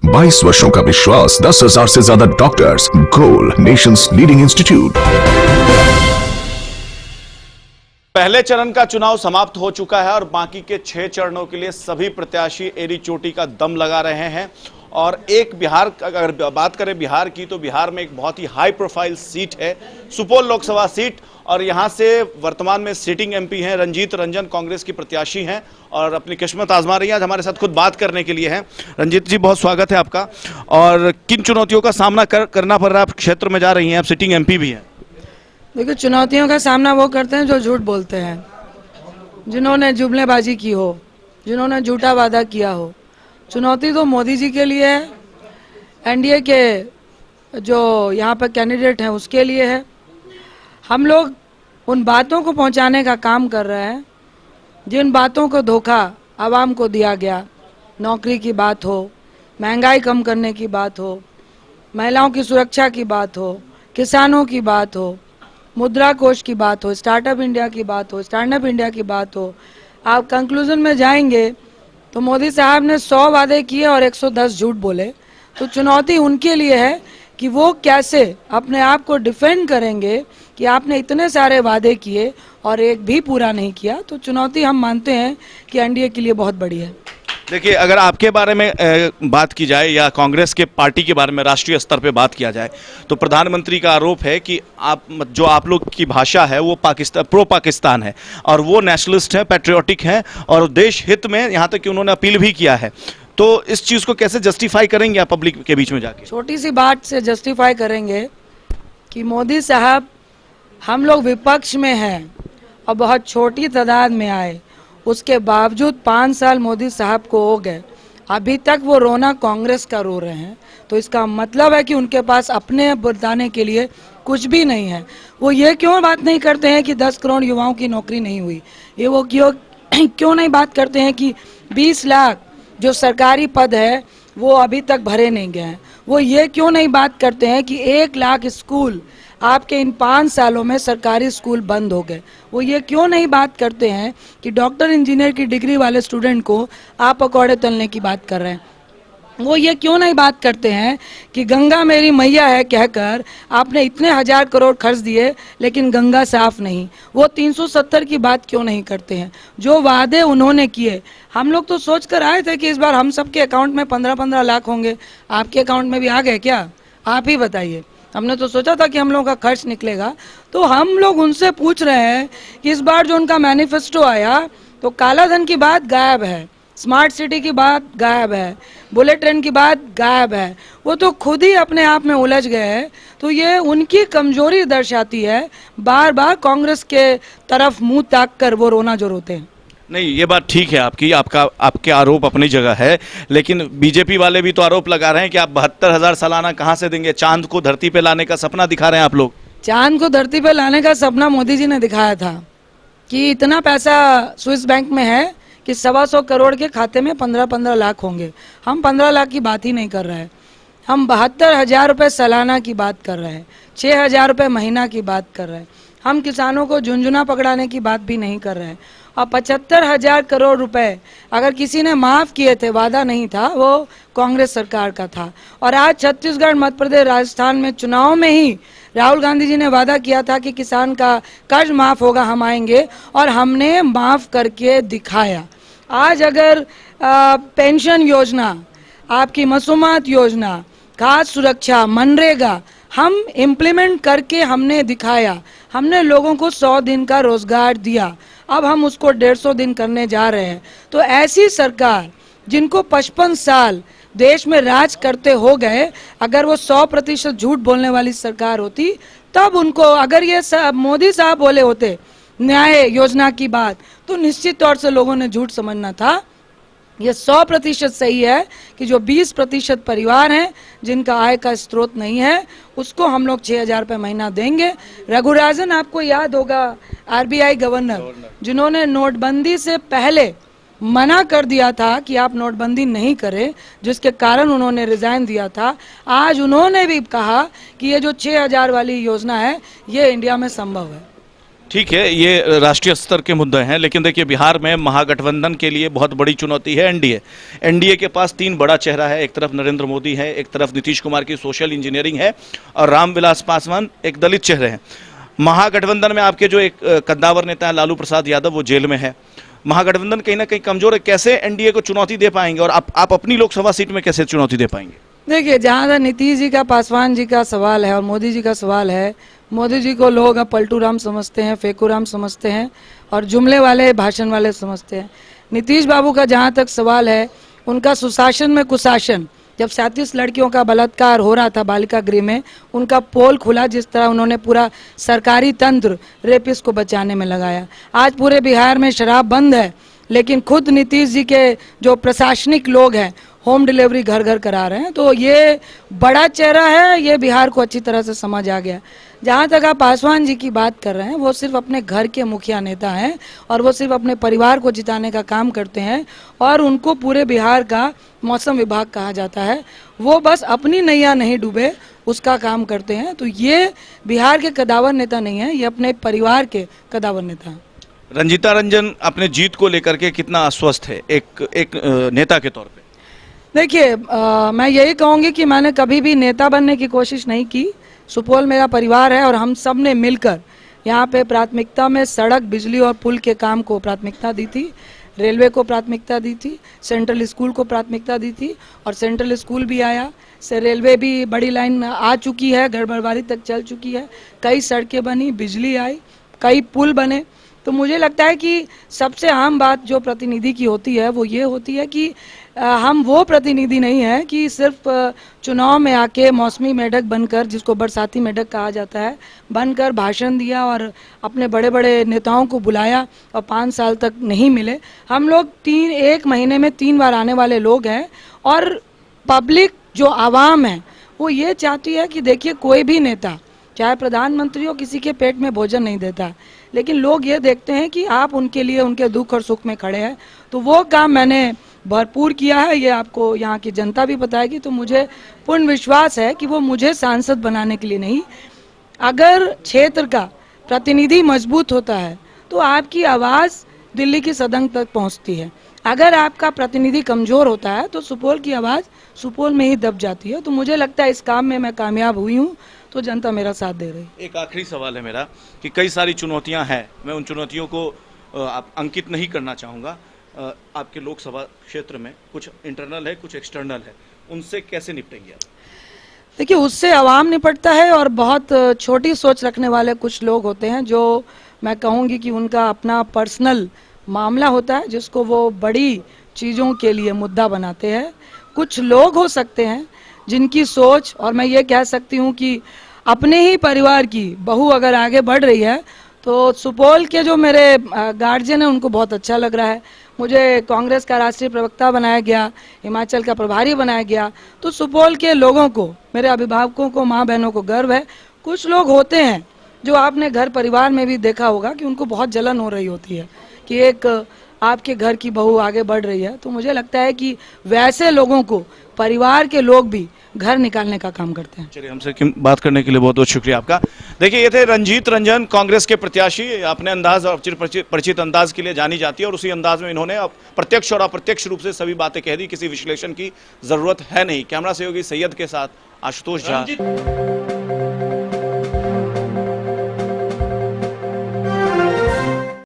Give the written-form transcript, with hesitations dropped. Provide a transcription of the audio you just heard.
22 वर्षों का विश्वास, 10,000 से ज्यादा डॉक्टर्स, गोल नेशंस लीडिंग इंस्टीट्यूट। पहले चरण का चुनाव समाप्त हो चुका है और बाकी के 6 चरणों के लिए सभी प्रत्याशी एड़ी चोटी का दम लगा रहे हैं। और एक बिहार, अगर बात करें बिहार की, तो बिहार में एक बहुत ही हाई प्रोफाइल सीट है, सुपौल लोकसभा सीट। और यहां से वर्तमान में सिटिंग एमपी हैं रंजीत रंजन, कांग्रेस की प्रत्याशी हैं और अपनी किस्मत आजमा रही हैं। आज हमारे साथ खुद बात करने के लिए हैं। रंजीत जी, बहुत स्वागत है आपका। और किन चुनौतियों का सामना करना पड़ रहा है? आप क्षेत्र में जा रही हैं, आप सिटिंग एमपी भी हैं। देखिए, चुनौतियों का सामना वो करते हैं जो झूठ बोलते हैं, जिन्होंने जुमलेबाजी की हो, जिन्होंने झूठा वादा किया हो। चुनौती तो मोदी जी के लिए है, एनडीए के जो यहाँ पर कैंडिडेट हैं उसके लिए है। हम लोग उन बातों को पहुँचाने का काम कर रहे हैं जिन बातों को धोखा आवाम को दिया गया। नौकरी की बात हो, महंगाई कम करने की बात हो, महिलाओं की सुरक्षा की बात हो, किसानों की बात हो, मुद्रा कोष की बात हो, स्टार्टअप इंडिया की बात हो, स्टैंडअप इंडिया की बात हो। आप कंक्लूजन में जाएंगे तो मोदी साहब ने 100 वादे किए और 110 झूठ बोले। तो चुनौती उनके लिए है कि वो कैसे अपने आप को डिफेंड करेंगे कि आपने इतने सारे वादे किए और एक भी पूरा नहीं किया। तो चुनौती हम मानते हैं कि एनडीए के लिए बहुत बड़ी है। देखिए, अगर आपके बारे में बात की जाए या कांग्रेस के पार्टी के बारे में राष्ट्रीय स्तर पे बात किया जाए, तो प्रधानमंत्री का आरोप है कि आप लोग की भाषा है वो प्रो पाकिस्तान है और वो नेशनलिस्ट है, पैट्रियोटिक हैं और देश हित में, यहाँ तक कि उन्होंने अपील भी किया है। तो इस चीज़ को कैसे जस्टिफाई करेंगे आप पब्लिक के बीच में जाके? छोटी सी बात से जस्टिफाई करेंगे कि मोदी साहब, हम लोग विपक्ष में हैं और बहुत छोटी तादाद में आए, उसके बावजूद 5 साल मोदी साहब को हो गए, अभी तक वो रोना कांग्रेस का रो रहे हैं। तो इसका मतलब है कि उनके पास अपने बताने के लिए कुछ भी नहीं है। वो ये क्यों बात नहीं करते हैं कि 10 करोड़ युवाओं की नौकरी नहीं हुई? ये वो क्यों नहीं बात करते हैं कि 20 लाख जो सरकारी पद है वो अभी तक भरे नहीं गए हैं? वो ये क्यों नहीं बात करते हैं कि 1 लाख स्कूल आपके इन 5 सालों में सरकारी स्कूल बंद हो गए? वो ये क्यों नहीं बात करते हैं कि डॉक्टर इंजीनियर की डिग्री वाले स्टूडेंट को आप पकौड़े तलने की बात कर रहे हैं? वो ये क्यों नहीं बात करते हैं कि गंगा मेरी मैया है कहकर आपने इतने 1000 करोड़ खर्च दिए लेकिन गंगा साफ नहीं? वो 370 की बात क्यों नहीं करते हैं? जो वादे उन्होंने किए, हम लोग तो सोच कर आए थे कि इस बार हम सबके अकाउंट में 15-15 लाख होंगे। आपके अकाउंट में भी आ गए क्या? आप ही बताइए। हमने तो सोचा था कि हम लोगों का खर्च निकलेगा। तो हम लोग उनसे पूछ रहे हैं कि इस बार जो उनका मैनिफेस्टो आया तो काला धन की बात गायब है, स्मार्ट सिटी की बात गायब है, बुलेट ट्रेन की बात गायब है। वो तो खुद ही अपने आप में उलझ गए हैं। तो ये उनकी कमजोरी दर्शाती है। बार बार कांग्रेस के तरफ मुंह ताक कर वो रोना जो रोते हैं। नहीं, ये बात ठीक है आपके आरोप अपनी जगह है, लेकिन बीजेपी वाले भी तो आरोप लगा रहे हैं कि आप 72,000 सालाना कहाँ से देंगे? चांद को धरती पे लाने का सपना दिखा रहे हैं आप लोग। चांद को धरती पे लाने का सपना मोदी जी ने दिखाया था कि इतना पैसा स्विस बैंक में है कि 125 करोड़ के खाते में 15-15 लाख होंगे। हम 15 लाख की बात ही नहीं कर रहे हैं। हम 72,000 रुपये सालाना की बात कर रहे हैं, 6,000 रुपये महीना की बात कर रहे हैं। हम किसानों को झुंझुना पकड़ाने की बात भी नहीं कर रहे हैं। और 75,000 करोड़ रुपए अगर किसी ने माफ़ किए थे, वादा नहीं था, वो कांग्रेस सरकार का था। और आज छत्तीसगढ़, मध्य प्रदेश, राजस्थान में चुनाव में ही राहुल गांधी जी ने वादा किया था कि किसान का कर्ज माफ़ होगा, हम आएंगे, और हमने माफ़ करके दिखाया। आज अगर पेंशन योजना, आपकी मसूमात योजना, खाद्य सुरक्षा, मनरेगा हम इम्प्लीमेंट करके हमने दिखाया। हमने लोगों को 100 दिन का रोजगार दिया, अब हम उसको 150 दिन करने जा रहे हैं। तो ऐसी सरकार जिनको 55 साल देश में राज करते हो गए, अगर वो 100% झूठ बोलने वाली सरकार होती, तब उनको, अगर ये मोदी साहब बोले होते न्याय योजना की बात, तो निश्चित तौर से लोगों ने झूठ समझना था। ये 100% सही है कि जो 20% परिवार हैं जिनका आय का स्रोत नहीं है, उसको हम लोग 6,000 रुपये महीना देंगे। रघुराजन, आपको याद होगा, आरबीआई गवर्नर, जिन्होंने नोटबंदी से पहले मना कर दिया था कि आप नोटबंदी नहीं करें, जिसके कारण उन्होंने रिजाइन दिया था, आज उन्होंने भी कहा कि ये जो 6,000 वाली योजना है ये इंडिया में संभव है। ठीक है, ये राष्ट्रीय स्तर के मुद्दे हैं, लेकिन देखिए बिहार में महागठबंधन के लिए बहुत बड़ी चुनौती है एनडीए। एनडीए के पास 3 बड़ा चेहरा है, एक तरफ नरेंद्र मोदी है, एक तरफ नीतीश कुमार की सोशल इंजीनियरिंग है और रामविलास पासवान एक दलित चेहरे हैं। महागठबंधन में आपके जो एक कद्दावर नेता है लालू प्रसाद यादव, वो जेल में है। महागठबंधन कहीं ना कहीं कमजोर है, कैसे एनडीए को चुनौती दे पाएंगे और आप अपनी लोकसभा सीट में कैसे चुनौती दे पाएंगे? देखिए, जहाँ तक नीतीश जी का, पासवान जी का सवाल है और मोदी जी का सवाल है, मोदी जी को लोग अब पलटू राम समझते हैं, फेकू राम समझते हैं और जुमले वाले, भाषण वाले समझते हैं। नीतीश बाबू का जहाँ तक सवाल है, उनका सुशासन में कुशासन, जब 37 लड़कियों का बलात्कार हो रहा था बालिका गृह में, उनका पोल खुला, जिस तरह उन्होंने पूरा सरकारी तंत्र रेपिस्ट को बचाने में लगाया। आज पूरे बिहार में शराब बंद है, लेकिन खुद नीतीश जी के जो प्रशासनिक लोग हैं होम डिलीवरी घर घर करा रहे हैं। तो ये बड़ा चेहरा है, ये बिहार को अच्छी तरह से समझ आ गया। जहाँ तक आप पासवान जी की बात कर रहे हैं, वो सिर्फ अपने घर के मुखिया नेता हैं और वो सिर्फ अपने परिवार को जिताने का काम करते हैं और उनको पूरे बिहार का मौसम विभाग कहा जाता है। वो बस अपनी नैया नहीं डूबे उसका काम करते हैं। तो ये बिहार के कदावर नेता नहीं है, ये अपने परिवार के कदावर नेता हैं। रंजीता रंजन अपने जीत को लेकर के कितना आश्वस्त है एक नेता के तौर पे? देखिए, मैं यही कहूँगी कि मैंने कभी भी नेता बनने की कोशिश नहीं की। सुपौल मेरा परिवार है और हम सब ने मिलकर यहाँ पे प्राथमिकता में सड़क, बिजली और पुल के काम को प्राथमिकता दी थी, रेलवे को प्राथमिकता दी थी, सेंट्रल स्कूल को प्राथमिकता दी थी और सेंट्रल स्कूल भी आया, से रेलवे भी बड़ी लाइन आ चुकी है, गड़बड़बारी तक चल चुकी है, कई सड़कें बनी, बिजली आई, कई पुल बने। तो मुझे लगता है कि सबसे आम बात जो प्रतिनिधि की होती है वो ये होती है कि हम वो प्रतिनिधि नहीं है कि सिर्फ चुनाव में आके मौसमी मेढक बनकर, जिसको बरसाती मेढक कहा जाता है, बनकर भाषण दिया और अपने बड़े बड़े नेताओं को बुलाया और 5 साल तक नहीं मिले। हम लोग 1 महीने में 3 बार आने वाले लोग हैं और पब्लिक जो आवाम है वो ये चाहती है कि देखिए, कोई भी नेता चाहे प्रधानमंत्री हो, किसी के पेट में भोजन नहीं देता, लेकिन लोग ये देखते हैं कि आप उनके लिए, उनके दुख और सुख में खड़े हैं। तो वो काम मैंने भरपूर किया है, ये आपको यहाँ की जनता भी बताएगी। तो मुझे पूर्ण विश्वास है कि वो मुझे सांसद बनाने के लिए नहीं, अगर क्षेत्र का प्रतिनिधि मजबूत होता है तो आपकी आवाज़ दिल्ली की सदन तक पहुँचती है। अगर आपका प्रतिनिधि कमज़ोर होता है तो सुपौल की आवाज़ सुपौल में ही दब जाती है। तो मुझे लगता है इस काम में मैं कामयाब हुई हूँ, तो जनता मेरा साथ दे रही है। एक आखिरी सवाल है मेरा कि कई सारी चुनौतियां हैं, मैं उन चुनौतियों को अंकित नहीं करना चाहूँगा। आपके लोकसभा क्षेत्र में कुछ इंटरनल है, कुछ एक्सटर्नल है, उनसे कैसे निपटेंगे आप? देखिए, उससे आवाम निपटता है और बहुत छोटी सोच रखने वाले कुछ लोग होते हैं जो मैं कहूँगी कि उनका अपना पर्सनल मामला होता है, जिसको वो बड़ी चीज़ों के लिए मुद्दा बनाते हैं। कुछ लोग हो सकते हैं जिनकी सोच, और मैं ये कह सकती हूँ कि अपने ही परिवार की बहू अगर आगे बढ़ रही है तो सुपौल के जो मेरे गार्जियन हैं उनको बहुत अच्छा लग रहा है। मुझे कांग्रेस का राष्ट्रीय प्रवक्ता बनाया गया, हिमाचल का प्रभारी बनाया गया, तो सुपौल के लोगों को, मेरे अभिभावकों को, माँ बहनों को गर्व है। कुछ लोग होते हैं जो आपने घर परिवार में भी देखा होगा कि उनको बहुत जलन हो रही होती है कि एक आपके घर की बहू आगे बढ़ रही है। तो मुझे लगता है कि वैसे लोगों को परिवार के लोग भी घर निकालने का काम करते हैं। चलिए, हमसे बात करने के लिए बहुत बहुत शुक्रिया आपका। देखिए, ये थे रंजीत रंजन, कांग्रेस के प्रत्याशी। अपने अंदाज और परिचित अंदाज के लिए जानी जाती है और उसी अंदाज में इन्होंने प्रत्यक्ष और अप्रत्यक्ष रूप से सभी बातें कह दी। किसी विश्लेषण की जरूरत है नहीं। कैमरा सहयोगी सैयद के साथ आशुतोष झा।